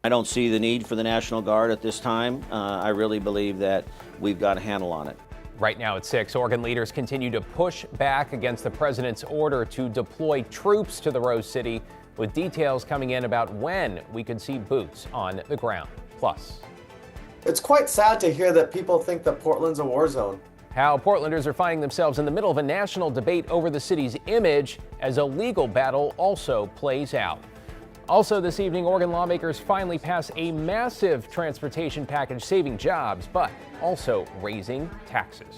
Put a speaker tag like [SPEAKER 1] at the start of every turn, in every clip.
[SPEAKER 1] I don't see the need for the National Guard at this time. I really believe that we've got a handle on it.
[SPEAKER 2] Right now at 6, Oregon leaders continue to push back against the president's order to deploy troops to the Rose City, with details coming in about when we could see boots on the ground. Plus,
[SPEAKER 3] it's quite sad to hear that people think that Portland's a war zone.
[SPEAKER 2] How Portlanders are finding themselves in the middle of a national debate over the city's image as a legal battle also plays out. Also this evening, Oregon lawmakers finally pass a massive transportation package saving jobs, but also raising taxes.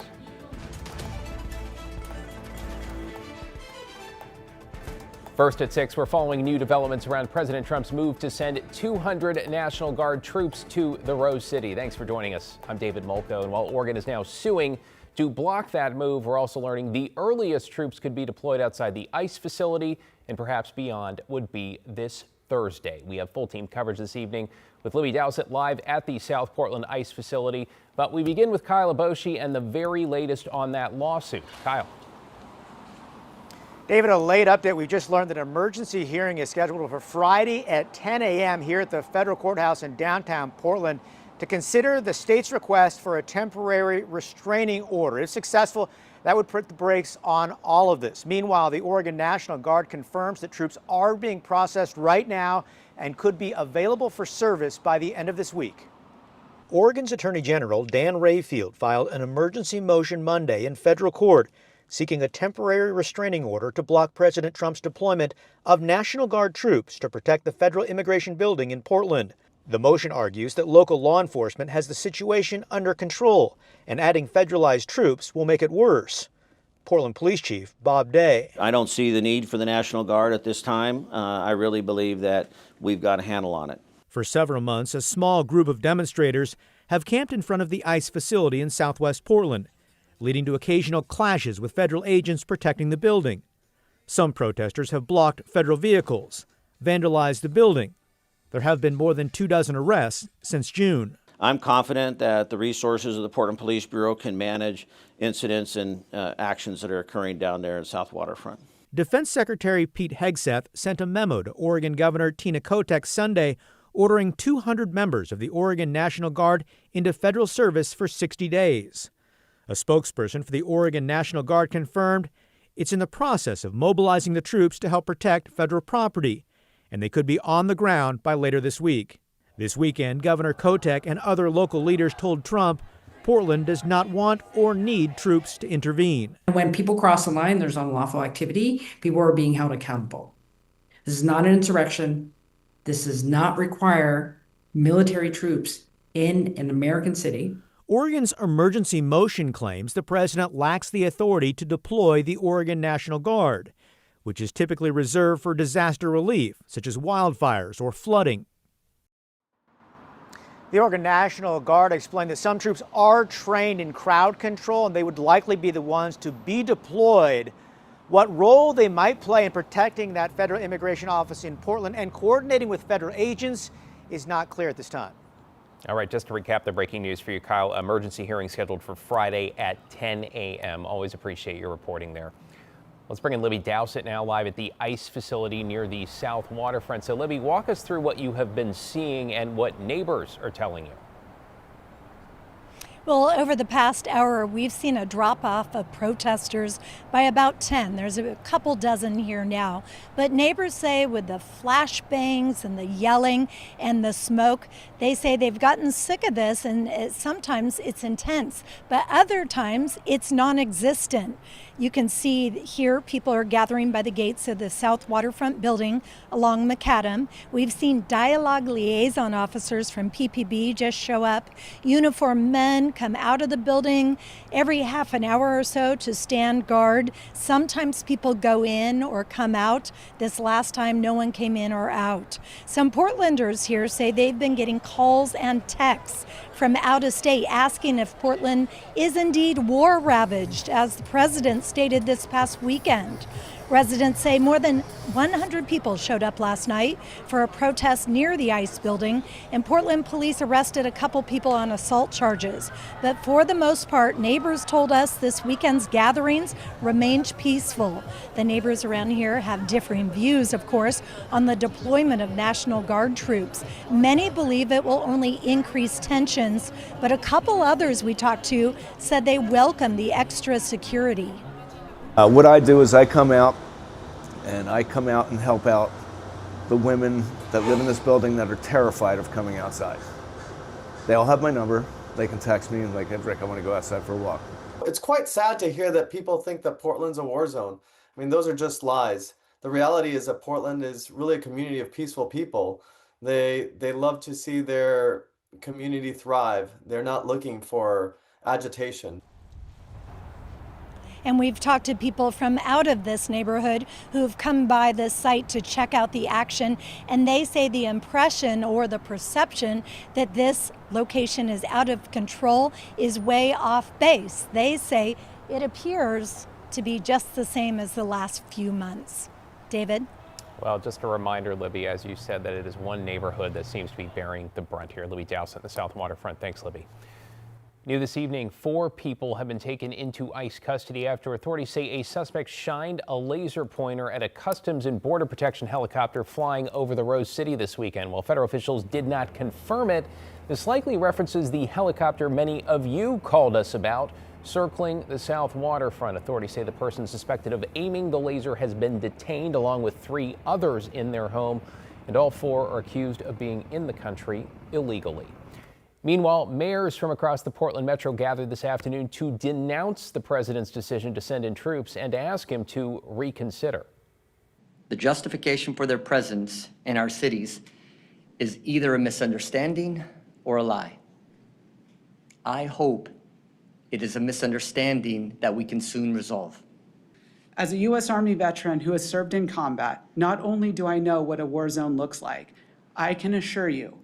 [SPEAKER 2] First at 6, we're following new developments around President Trump's move to send 200 National Guard troops to the Rose City. Thanks for joining us. I'm David Molko, and while Oregon is now suing to block that move, we're also learning the earliest troops could be deployed outside the ICE facility and perhaps beyond would be this Thursday. We have full team coverage this evening with Libby Dowsett live at the South Portland ICE facility. But we begin with Kyle Aboshi and the very latest on that lawsuit. Kyle.
[SPEAKER 4] David, a late update. We just learned that an emergency hearing is scheduled for Friday at 10 a.m. here at the federal courthouse in downtown Portland to consider the state's request for a temporary restraining order. If successful, that would put the brakes on all of this. Meanwhile, the Oregon National Guard confirms that troops are being processed right now and could be available for service by the end of this week. Oregon's Attorney General Dan Rayfield filed an emergency motion Monday in federal court seeking a temporary restraining order to block President Trump's deployment of National Guard troops to protect the federal immigration building in Portland. The motion argues that local law enforcement has the situation under control, and adding federalized troops will make it worse. Portland Police Chief Bob Day.
[SPEAKER 1] I don't see the need for the National Guard at this time. I really believe that we've got a handle on it.
[SPEAKER 4] For several months, a small group of demonstrators have camped in front of the ICE facility in southwest Portland, leading to occasional clashes with federal agents protecting the building. Some protesters have blocked federal vehicles, vandalized the building. There have been more than 24 arrests since June.
[SPEAKER 1] I'm confident that the resources of the Portland Police Bureau can manage incidents and actions that are occurring down there in South Waterfront.
[SPEAKER 4] Defense Secretary Pete Hegseth sent a memo to Oregon Governor Tina Kotek Sunday ordering 200 members of the Oregon National Guard into federal service for 60 days. A spokesperson for the Oregon National Guard confirmed it's in the process of mobilizing the troops to help protect federal property, and they could be on the ground by later this week. This weekend, Governor Kotek and other local leaders told Trump Portland does not want or need troops to intervene.
[SPEAKER 5] When people cross the line, there's unlawful activity. People are being held accountable. This is not an insurrection. This does not require military troops in an American city.
[SPEAKER 4] Oregon's emergency motion claims the president lacks the authority to deploy the Oregon National Guard, which is typically reserved for disaster relief, such as wildfires or flooding. The Oregon National Guard explained that some troops are trained in crowd control and they would likely be the ones to be deployed. What role they might play in protecting that federal immigration office in Portland and coordinating with federal agents is not clear at this time.
[SPEAKER 2] All right, just to recap the breaking news for you, Kyle, emergency hearing scheduled for Friday at 10 a.m. Always appreciate your reporting there. Let's bring in Libby Dowsett now live at the ICE facility near the South Waterfront. So, Libby, walk us through what you have been seeing and what neighbors are telling you.
[SPEAKER 6] Well, over the past hour, we've seen a drop-off of protesters by about 10. There's a couple dozen here now. But neighbors say with the flashbangs and the yelling and the smoke, they say they've gotten sick of this, and sometimes it's intense, but other times it's non-existent. You can see here people are gathering by the gates of the South Waterfront building along Macadam. We've seen dialogue liaison officers from PPB just show up. Uniformed men come out of the building every half an hour or so to stand guard. Sometimes people go in or come out. This last time, no one came in or out. Some Portlanders here say they've been getting calls and texts from out of state asking if Portland is indeed war ravaged, as the president stated this past weekend. Residents say more than 100 people showed up last night for a protest near the ICE building, and Portland police arrested a couple people on assault charges. But for the most part, neighbors told us this weekend's gatherings remained peaceful. The neighbors around here have differing views, of course, on the deployment of National Guard troops. Many believe it will only increase tensions, but a couple others we talked to said they welcome the extra security.
[SPEAKER 7] What I do is I come out and help out the women that live in this building that are terrified of coming outside. They all have my number. They can text me and like, hey, Rick, I want to go outside for a walk.
[SPEAKER 3] It's quite sad to hear that people think that Portland's a war zone. I mean, those are just lies. The reality is that Portland is really a community of peaceful people. They love to see their community thrive. They're not looking for agitation.
[SPEAKER 6] And we've talked to people from out of this neighborhood who've come by this site to check out the action, and they say the impression or the perception that this location is out of control is way off base. They say it appears to be just the same as the last few months. David?
[SPEAKER 2] Well, just a reminder, Libby, as you said, that it is one neighborhood that seems to be bearing the brunt here. Libby Dowsett, the South Waterfront. Thanks, Libby. New this evening, 4 people have been taken into ICE custody after authorities say a suspect shined a laser pointer at a Customs and Border Protection helicopter flying over the Rose City this weekend. While federal officials did not confirm it, this likely references the helicopter many of you called us about, circling the South Waterfront. Authorities say the person suspected of aiming the laser has been detained along with 3 others in their home, and all 4 are accused of being in the country illegally. Meanwhile, mayors from across the Portland metro gathered this afternoon to denounce the president's decision to send in troops and to ask him to reconsider.
[SPEAKER 8] The justification for their presence in our cities is either a misunderstanding or a lie. I hope it is a misunderstanding that we can soon resolve.
[SPEAKER 9] As a U.S. Army veteran who has served in combat, not only do I know what a war zone looks like, I can assure you,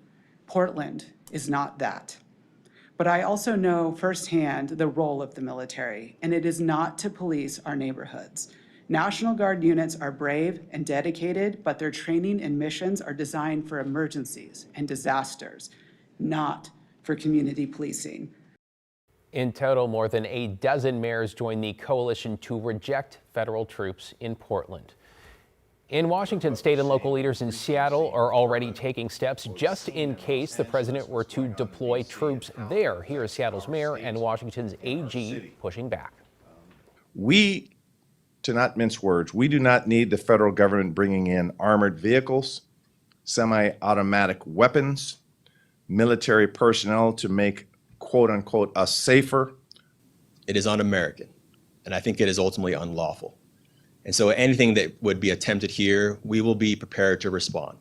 [SPEAKER 9] Portland is not that. But I also know firsthand the role of the military, and it is not to police our neighborhoods. National Guard units are brave and dedicated, but their training and missions are designed for emergencies and disasters, not for community policing.
[SPEAKER 2] In total, more than a dozen mayors joined the coalition to reject federal troops in Portland. In Washington, state and local leaders in Seattle are already taking steps just in case the president were to deploy troops there. Here is Seattle's mayor and Washington's AG pushing back.
[SPEAKER 10] We, to not mince words, we do not need the federal government bringing in armored vehicles, semi-automatic weapons, military personnel to make, quote unquote, us safer.
[SPEAKER 11] It is un-American, and I think it is ultimately unlawful. And so anything that would be attempted here, we will be prepared to respond.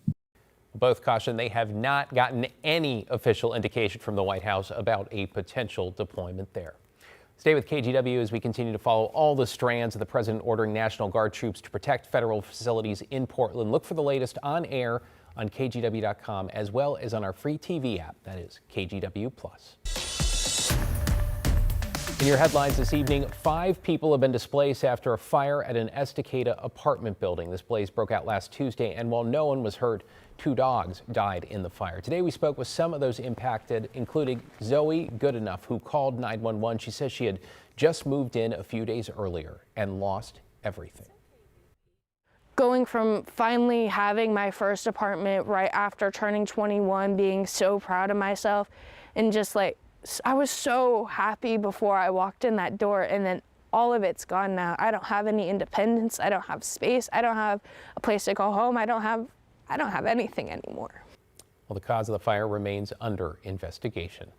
[SPEAKER 2] Both caution they have not gotten any official indication from the White House about a potential deployment there. Stay with KGW as we continue to follow all the strands of the president ordering National Guard troops to protect federal facilities in Portland. Look for the latest on air on KGW.com as well as on our free TV app, that is KGW+. In your headlines this evening, 5 people have been displaced after a fire at an Estacada apartment building. This blaze broke out last Tuesday, and while no one was hurt, 2 dogs died in the fire. Today we spoke with some of those impacted, including Zoe Goodenough, who called 911. She says she had just moved in a few days earlier and lost everything.
[SPEAKER 12] Going from finally having my first apartment right after turning 21, being so proud of myself, and just like, I was so happy before I walked in that door, and then all of it's gone now. I don't have any independence. I don't have space. I don't have a place to go home. I don't have anything anymore.
[SPEAKER 2] Well, the cause of the fire remains under investigation.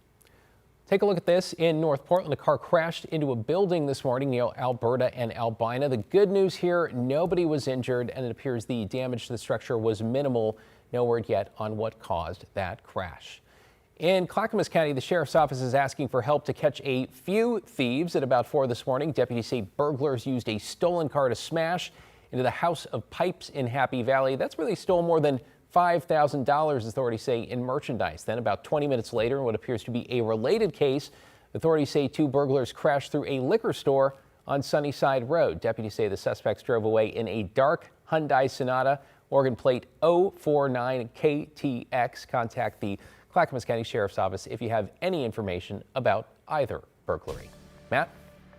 [SPEAKER 2] Take a look at this. In North Portland, a car crashed into a building this morning near Alberta and Albina. The good news here, nobody was injured, and it appears the damage to the structure was minimal. No word yet on what caused that crash. In Clackamas County, the sheriff's office is asking for help to catch a few thieves. At about 4 this morning, deputies say burglars used a stolen car to smash into the House of Pipes in Happy Valley. That's where they stole more than $5,000, authorities say, in merchandise. Then about 20 minutes later, in what appears to be a related case, authorities say 2 burglars crashed through a liquor store on Sunnyside Road. Deputies say the suspects drove away in a dark Hyundai Sonata, Oregon plate 049KTX. Contact the Clackamas County Sheriff's Office if you have any information about either burglary. Matt?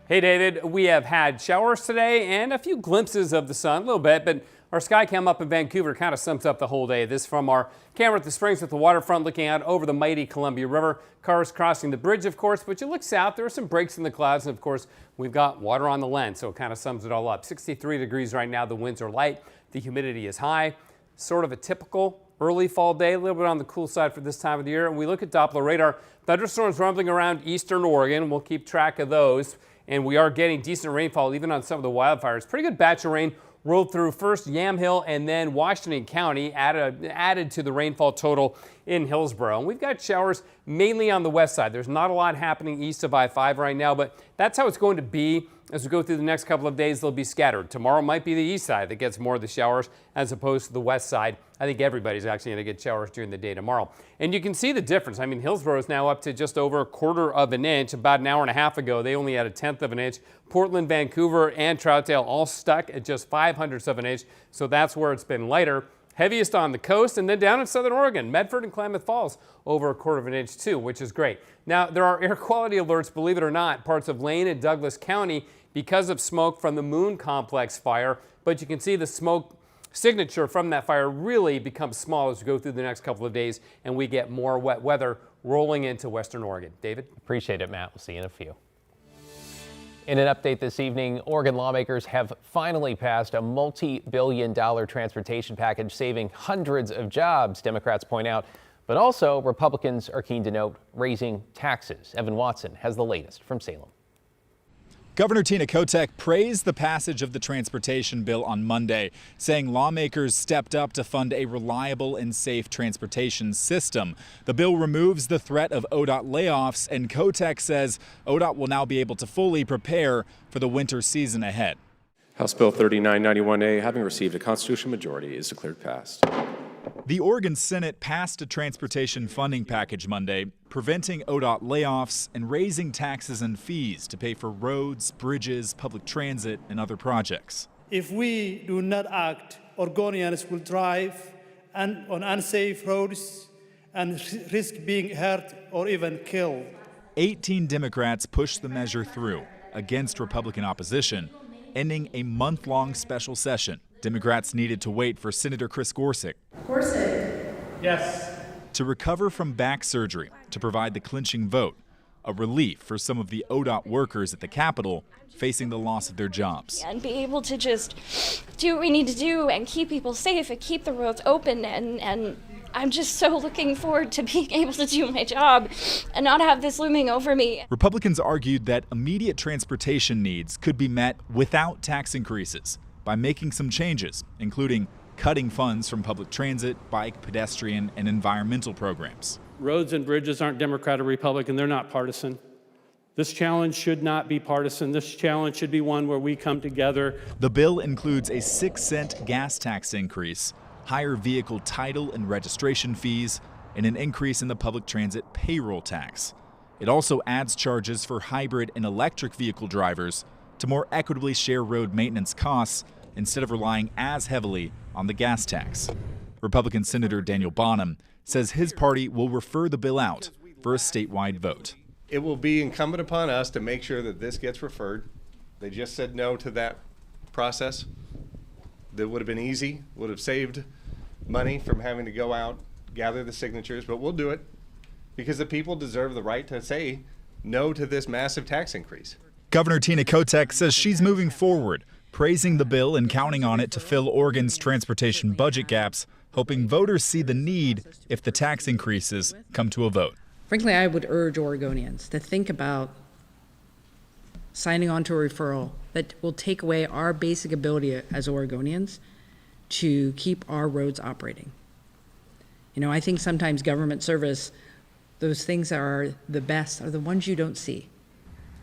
[SPEAKER 13] Hey, David. We have had showers today and a few glimpses of the sun, a little bit, but our sky cam up in Vancouver kind of sums up the whole day. This from our camera at the Springs at the waterfront looking out over the mighty Columbia River. Cars crossing the bridge, of course, but you look south, there are some breaks in the clouds, and of course, we've got water on the lens, so it kind of sums it all up. 63 degrees right now, the winds are light, the humidity is high. Sort of a typical early fall day, a little bit on the cool side for this time of the year. And we look at Doppler radar, thunderstorms rumbling around eastern Oregon. We'll keep track of those. And we are getting decent rainfall even on some of the wildfires. Pretty good batch of rain rolled through first Yamhill and then Washington County, added to the rainfall total in Hillsborough. And we've got showers mainly on the west side. There's not a lot happening east of I-5 right now, but that's how it's going to be as we go through the next couple of days. They'll be scattered. Tomorrow might be the east side that gets more of the showers as opposed to the west side. I think everybody's actually going to get showers during the day tomorrow. And you can see the difference. I mean, Hillsborough is now up to just over 1/4 of an inch. About an hour and a half ago, they only had 1/10 of an inch. Portland, Vancouver, and Troutdale all stuck at just 0.05 of an inch. So that's where it's been lighter. Heaviest on the coast, and then down in southern Oregon, Medford and Klamath Falls, over 1/4 of an inch too, which is great. Now, there are air quality alerts, believe it or not, parts of Lane and Douglas County because of smoke from the Moon Complex fire, but you can see the smoke signature from that fire really becomes small as we go through the next couple of days and we get more wet weather rolling into western Oregon. David?
[SPEAKER 2] Appreciate it, Matt. We'll see you in a few. In an update this evening, Oregon lawmakers have finally passed a multi-billion-dollar transportation package saving hundreds of jobs, Democrats point out. But also, Republicans are keen to note raising taxes. Evan Watson has the latest from Salem.
[SPEAKER 14] Governor Tina Kotek praised the passage of the transportation bill on Monday, saying lawmakers stepped up to fund a reliable and safe transportation system. The bill removes the threat of ODOT layoffs, and Kotek says ODOT will now be able to fully prepare for the winter season ahead.
[SPEAKER 15] House Bill 3991A, having received a constitutional majority, is declared passed.
[SPEAKER 14] The Oregon Senate passed a transportation funding package Monday, preventing ODOT layoffs and raising taxes and fees to pay for roads, bridges, public transit, and other projects.
[SPEAKER 16] If we do not act, Oregonians will drive on unsafe roads and risk being hurt or even killed.
[SPEAKER 14] 18 Democrats pushed the measure through against Republican opposition, ending a month-long special session. Democrats needed to wait for Senator Chris Gorsuch.
[SPEAKER 16] Gorsuch. Yes.
[SPEAKER 14] To recover from back surgery to provide the clinching vote, a relief for some of the ODOT workers at the Capitol facing the loss of their jobs.
[SPEAKER 17] And be able to just do what we need to do and keep people safe and keep the roads open. And I'm just so looking forward to being able to do my job and not have this looming over me.
[SPEAKER 14] Republicans argued that immediate transportation needs could be met without tax increases by making some changes, including cutting funds from public transit, bike, pedestrian, and environmental programs.
[SPEAKER 18] Roads and bridges aren't Democrat or Republican, they're not partisan. This challenge should not be partisan. This challenge should be one where we come together.
[SPEAKER 14] The bill includes a 6-cent gas tax increase, higher vehicle title and registration fees, and an increase in the public transit payroll tax. It also adds charges for hybrid and electric vehicle drivers to more equitably share road maintenance costs instead of relying as heavily on the gas tax. Republican Senator Daniel Bonham says his party will refer the bill out for a statewide vote.
[SPEAKER 10] It will be incumbent upon us to make sure that this gets referred. They just said no to that process. That would have been easy, would have saved money from having to go out, gather the signatures, but we'll do it because the people deserve the right to say no to this massive tax increase.
[SPEAKER 14] Governor Tina Kotek says she's moving forward, praising the bill and counting on it to fill Oregon's transportation budget gaps, hoping voters see the need if the tax increases come to a vote.
[SPEAKER 5] Frankly, I would urge Oregonians to think about signing on to a referral that will take away our basic ability as Oregonians to keep our roads operating. You know, I think sometimes government service, those things that are the best are the ones you don't see.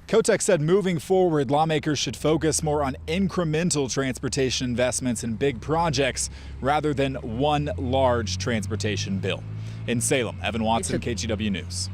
[SPEAKER 14] Kotek said moving forward, lawmakers should focus more on incremental transportation investments in big projects rather than one large transportation bill. In Salem, Evan Watson, KGW News.